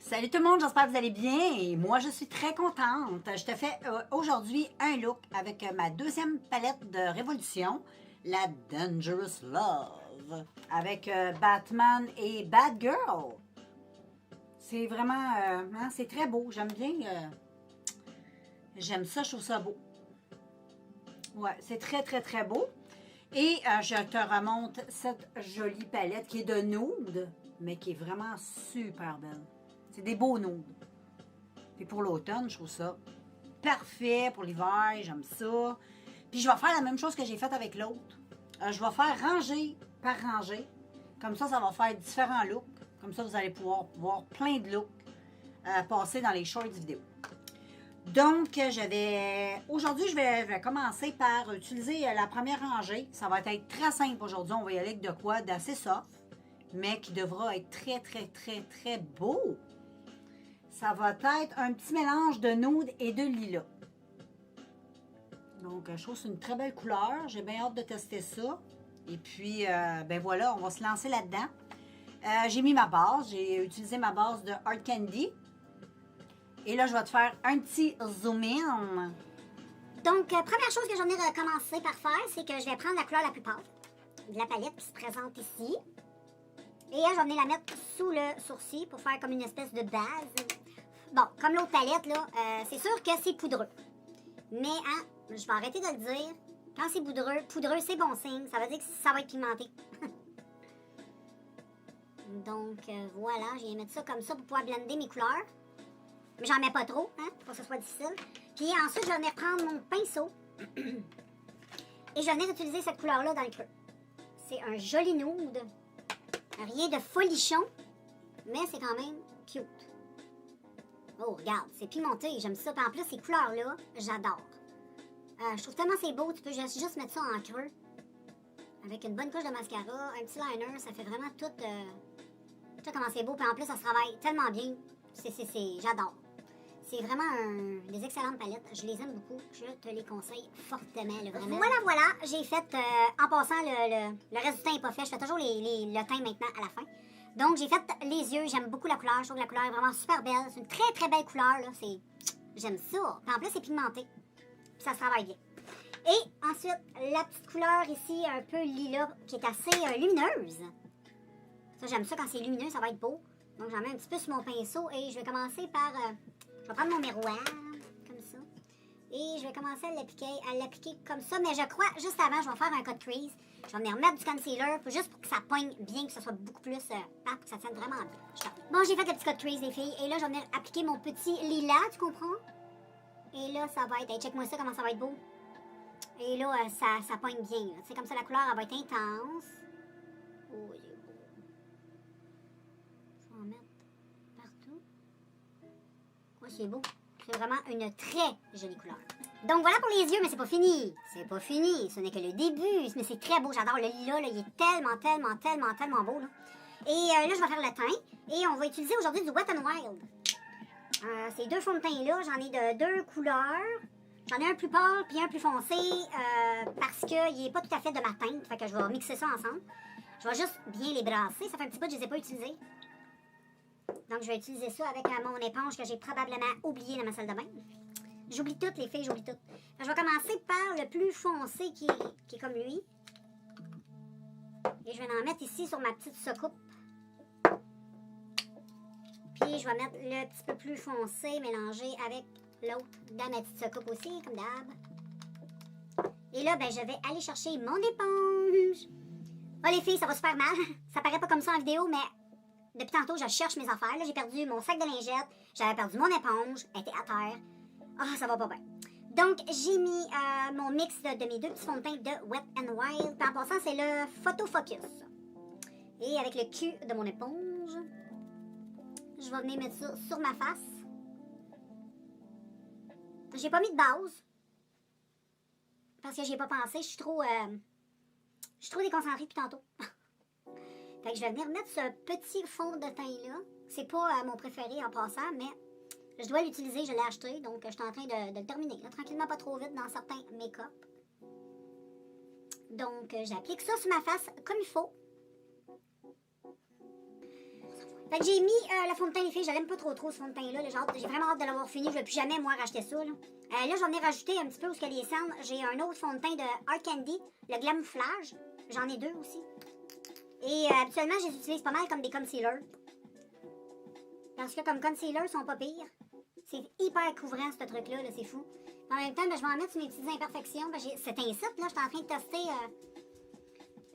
Salut tout le monde, j'espère que vous allez bien et moi je suis très contente. Je te fais aujourd'hui un look avec ma deuxième palette de Révolution, la Dangerous Love, avec Batman et Batgirl. C'est vraiment, c'est très beau, j'aime bien, j'aime ça, je trouve ça beau. Ouais, c'est très beau. Et je te remonte cette jolie palette qui est de nude, mais qui est vraiment super belle. C'est des beaux nudes. Puis pour l'automne, je trouve ça parfait. Pour l'hiver, j'aime ça. Puis je vais faire la même chose que j'ai faite avec l'autre. Je vais faire rangée par rangée. Comme ça va faire différents looks. Comme ça, vous allez pouvoir voir plein de looks passer dans les shorts vidéo. Donc, aujourd'hui, je vais commencer par utiliser la première rangée. Ça va être très simple aujourd'hui. On va y aller avec de quoi d'assez soft, mais qui devra être très beau. Ça va être un petit mélange de nude et de lilas. Donc, je trouve que c'est une très belle couleur. J'ai bien hâte de tester ça. Et puis, ben voilà, on va se lancer là-dedans. J'ai mis ma base. J'ai utilisé ma base de Hard Candy. Et là, je vais te faire un petit zoom in. Donc, première chose que j'en ai commencé par faire, c'est que je vais prendre la couleur la plus pâle de la palette qui se présente ici. Et là, je vais venir la mettre sous le sourcil pour faire comme une espèce de base. Bon, comme l'autre palette, là, c'est sûr que c'est poudreux. Mais, hein, je vais arrêter de le dire. Quand c'est poudreux, c'est bon signe. Ça veut dire que ça va être pigmenté. Donc, voilà, je vais mettre ça comme ça pour pouvoir blender mes couleurs. Mais j'en mets pas trop, hein, pour que ce soit difficile. Puis ensuite, je vais venir prendre mon pinceau. Et je vais venir utiliser cette couleur-là dans le creux. C'est un joli nude. Rien de folichon, mais c'est quand même cute. Oh, regarde, c'est pimenté, j'aime ça. Puis en plus, ces couleurs-là, j'adore. Je trouve tellement c'est beau, tu peux juste mettre ça en creux. Avec une bonne couche de mascara, un petit liner, ça fait vraiment tout... Tu sais comment c'est beau, puis en plus, ça se travaille tellement bien. J'adore. C'est vraiment des excellentes palettes. Je les aime beaucoup. Je te les conseille fortement, là, vraiment. Voilà. J'ai fait, en passant, le résultat n'est pas fait. Je fais toujours le teint maintenant à la fin. Donc, j'ai fait les yeux. J'aime beaucoup la couleur. Je trouve que la couleur est vraiment super belle. C'est une très belle couleur, là. J'aime ça. Puis en plus, c'est pigmenté. Puis ça se travaille bien. Et ensuite, la petite couleur ici, un peu lilas, qui est assez lumineuse. Ça, j'aime ça quand c'est lumineux. Ça va être beau. Donc, j'en mets un petit peu sur mon pinceau et je vais commencer par... je vais prendre mon miroir, comme ça. Et je vais commencer à l'appliquer comme ça. Mais je crois, juste avant, je vais faire un cut crease. Je vais venir mettre du concealer, juste pour que ça poigne bien, que ça soit beaucoup plus pour que ça tienne vraiment bien. Bon, j'ai fait le petit cut crease, les filles. Et là, je vais venir appliquer mon petit lilas, tu comprends? Et là, ça va être... Hey, check-moi ça, comment ça va être beau. Et là, ça poigne bien. Tu sais, comme ça, la couleur, elle va être intense. Oh, il est beau. Je vais en mettre partout. Oh, c'est beau. C'est vraiment une très jolie couleur. Donc voilà pour les yeux, mais c'est pas fini. C'est pas fini. Ce n'est que le début. Mais c'est très beau. J'adore le lilas. Là, il est tellement beau. Là. Et là, je vais faire le teint. Et on va utiliser aujourd'hui du Wet n Wild. Ces deux fonds de teint-là, j'en ai de deux couleurs. J'en ai un plus pâle puis un plus foncé parce qu'il n'est pas tout à fait de ma teinte. Fait que je vais mixer ça ensemble. Je vais juste bien les brasser. Ça fait un petit peu que je ne les ai pas utilisés. Donc, je vais utiliser ça avec mon éponge que j'ai probablement oubliée dans ma salle de bain. J'oublie toutes, les filles, j'oublie toutes. Je vais commencer par le plus foncé qui est comme lui. Et je vais en mettre ici sur ma petite soucoupe. Puis, je vais mettre le petit peu plus foncé mélangé avec l'autre dans ma petite soucoupe aussi, comme d'hab. Et là, ben, je vais aller chercher mon éponge. Oh, les filles, ça va super mal. Ça paraît pas comme ça en vidéo, mais... Depuis tantôt, je cherche mes affaires. Là, j'ai perdu mon sac de lingettes. J'avais perdu mon éponge. Elle était à terre. Ah, ça va pas bien. Donc, j'ai mis mon mix de mes deux petits fonds de teint de Wet n Wild. Puis en passant, c'est le Photo Focus. Et avec le cul de mon éponge, je vais venir mettre ça sur ma face. J'ai pas mis de base. Parce que j'y ai pas pensé. Je suis trop déconcentrée depuis tantôt. Fait que je vais venir mettre ce petit fond de teint-là. C'est pas mon préféré en passant, mais je dois l'utiliser, je l'ai acheté, donc je suis en train de le terminer. Là, tranquillement, pas trop vite dans certains make-up. Donc, j'applique ça sur ma face comme il faut. Fait que j'ai mis le fond de teint, les filles. Je l'aime pas trop ce fond de teint-là. J'ai vraiment hâte de l'avoir fini. Je vais plus jamais, moi, racheter ça. Là, je vais venir rajouter un petit peu où il y a des cendres. J'ai un autre fond de teint de Art Candy, le Glamouflage. J'en ai 2 aussi. Et habituellement, je les utilise pas mal comme des concealers. Parce que comme concealer, ils sont pas pires. C'est hyper couvrant, ce truc-là, -là, c'est fou. En même temps, ben, je vais en mettre sur mes petites imperfections. Ben, c'est un site, là, je suis en train de tester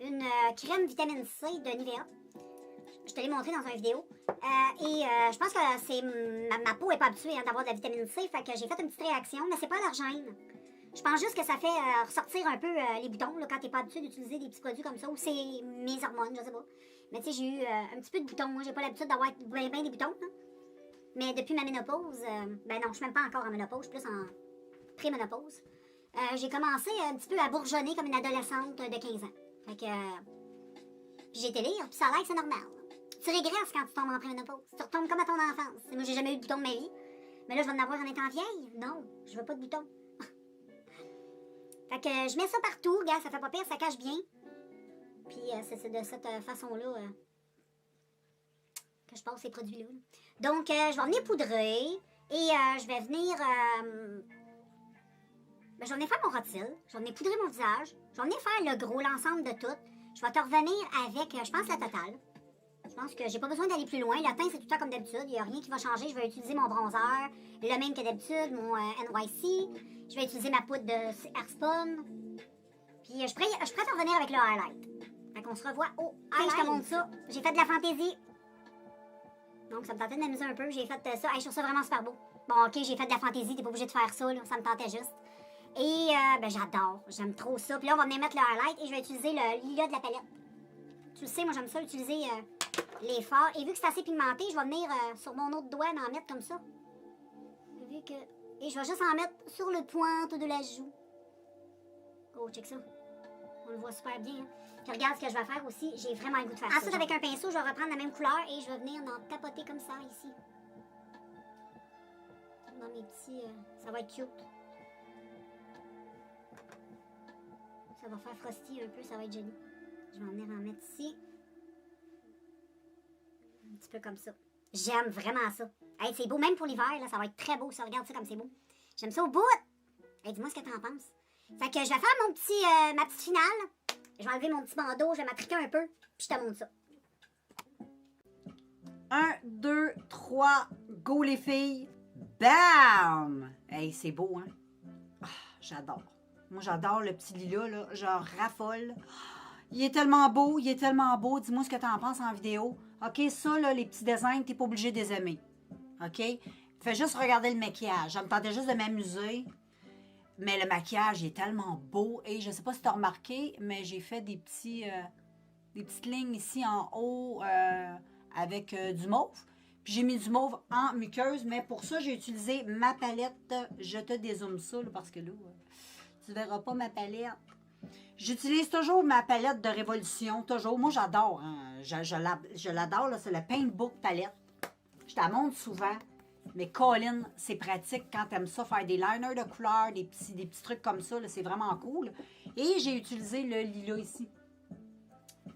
une crème vitamine C de Nivea. Je te l'ai montré dans une vidéo. Je pense que ma peau est pas habituée d'avoir de la vitamine C, fait que j'ai fait une petite réaction, mais c'est pas allergène. Je pense juste que ça fait ressortir un peu les boutons, là, quand t'es pas habitué d'utiliser des petits produits comme ça, ou c'est mes hormones, je sais pas. Mais tu sais, j'ai eu un petit peu de boutons. Moi, j'ai pas l'habitude d'avoir bien des boutons, hein. Mais depuis ma ménopause, ben non, je suis même pas encore en ménopause, je suis plus en pré-ménopause. J'ai commencé un petit peu à bourgeonner comme une adolescente de 15 ans. Fait que... puis j'ai été lire, puis ça a l'air que c'est normal. Tu régresses quand tu tombes en pré-ménopause. Tu retombes comme à ton enfance. Moi, j'ai jamais eu de boutons de ma vie. Mais là, je vais en avoir en étant vieille. Non, je veux pas de boutons. Fait que je mets ça partout, regarde, ça fait pas pire, ça cache bien. Puis c'est de cette façon-là que je passe ces produits-là. Donc, je vais venir poudrer et je vais venir... ben, je vais venir faire mon rôtil, je vais venir poudrer mon visage, je vais venir faire le gros, l'ensemble de tout. Je vais te revenir avec, je pense, la totale. Je pense que j'ai pas besoin d'aller plus loin. Le teint, c'est tout le temps comme d'habitude. Il n'y a rien qui va changer. Je vais utiliser mon bronzer, le même que d'habitude, mon NYC. Je vais utiliser ma poudre de Airspun. Puis je suis prête à revenir avec le highlight. Fait qu'on se revoit au highlight. Je te montre ça. J'ai fait de la fantaisie. Donc ça me tentait de m'amuser un peu. J'ai fait ça. Je trouve ça vraiment super beau. Bon, ok, j'ai fait de la fantaisie. T'es pas obligé de faire ça, là. Ça me tentait juste. Et ben j'adore. J'aime trop ça. Puis là, on va venir mettre le highlight et je vais utiliser le lilas de la palette. Tu le sais, moi j'aime ça, utiliser les fards. Et vu que c'est assez pigmenté, je vais venir sur mon autre doigt en mettre comme ça. Et je vais juste en mettre sur le pointe de la joue. Oh, check ça. On le voit super bien. Hein? Puis regarde ce que je vais faire aussi. J'ai vraiment le goût de faire ça. Ensuite, avec un pinceau, je vais reprendre la même couleur et je vais venir en tapoter comme ça ici. Dans mes petits... ça va être cute. Ça va faire frosty un peu, ça va être joli. Je vais venir en mettre ici. Un petit peu comme ça. J'aime vraiment ça. Hey, c'est beau, même pour l'hiver, là, ça va être très beau, ça. Regarde ça comme c'est beau. J'aime ça au bout. Hey, dis-moi ce que t'en penses. Fait que je vais faire ma petite finale. Je vais enlever mon petit bandeau, je vais m'attriquer un peu, puis je te montre ça. 1, 2, 3, go les filles. Bam! Hey, c'est beau, hein? Ah, j'adore. Moi, j'adore le petit lilas, là. Genre, raffole. Il est tellement beau, il est tellement beau. Dis-moi ce que tu en penses en vidéo. OK, ça, là, les petits designs, t'es pas obligé de les aimer. OK? Fais juste regarder le maquillage. Je me tentais juste de m'amuser. Mais le maquillage est tellement beau. Et je sais pas si tu as remarqué, mais j'ai fait des petites lignes ici en haut avec du mauve. Puis j'ai mis du mauve en muqueuse. Mais pour ça, j'ai utilisé ma palette. Je te dézoome ça, là, parce que là, tu verras pas ma palette. J'utilise toujours ma palette de Révolution. Toujours. Moi, j'adore. Hein. Je l'adore. C'est le Paintbook palette. Je te la montre souvent. Mais Colin, c'est pratique quand tu aimes ça, faire des liners de couleurs, des petits trucs comme ça. C'est vraiment cool. Et j'ai utilisé le lilas ici.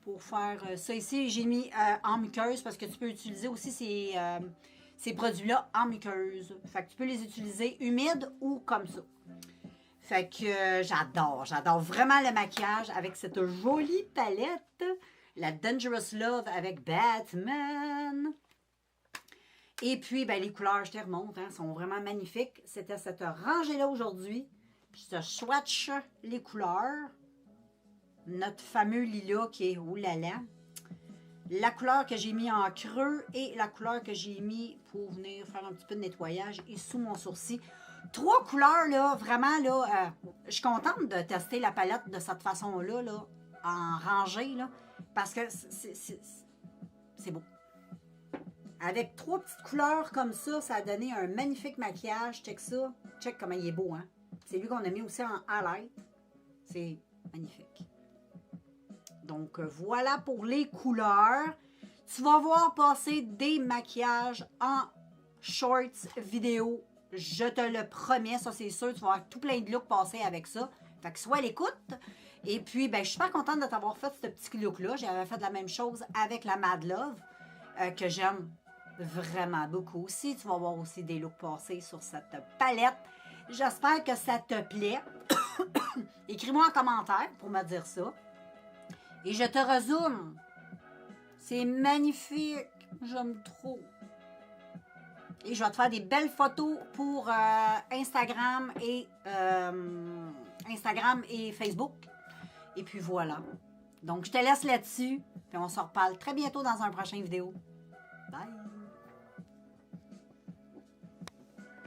Pour faire ça ici, j'ai mis en muqueuse parce que tu peux utiliser aussi ces produits-là en muqueuse. Fait que tu peux les utiliser humides ou comme ça. Fait que j'adore vraiment le maquillage avec cette jolie palette. La Dangerous Love avec Batman. Et puis, ben, les couleurs, je te remonte, hein, sont vraiment magnifiques. C'était cette rangée-là aujourd'hui. Je te swatch les couleurs. Notre fameux lilas qui est oulala. La couleur que j'ai mis en creux et la couleur que j'ai mis pour venir faire un petit peu de nettoyage et sous mon sourcil. 3 couleurs, là, vraiment, là, je suis contente de tester la palette de cette façon-là, là, en rangée, là, parce que c'est beau. Avec 3 petites couleurs comme ça, ça a donné un magnifique maquillage. Check ça. Check comment il est beau, hein. C'est lui qu'on a mis aussi en highlight. C'est magnifique. Donc, voilà pour les couleurs. Tu vas voir passer des maquillages en shorts vidéo. Je te le promets, ça c'est sûr. Tu vas avoir tout plein de looks passer avec ça. Fait que sois à l'écoute. Et puis, ben, je suis super contente de t'avoir fait ce petit look-là. J'avais fait la même chose avec la Mad Love. que j'aime vraiment beaucoup aussi. Tu vas voir aussi des looks passés sur cette palette. J'espère que ça te plaît. Écris-moi en commentaire pour me dire ça. Et je te rezoome. C'est magnifique. J'aime trop. Et je vais te faire des belles photos pour Instagram et Facebook. Et puis voilà. Donc, je te laisse là-dessus. Puis on se reparle très bientôt dans un prochain vidéo. Bye!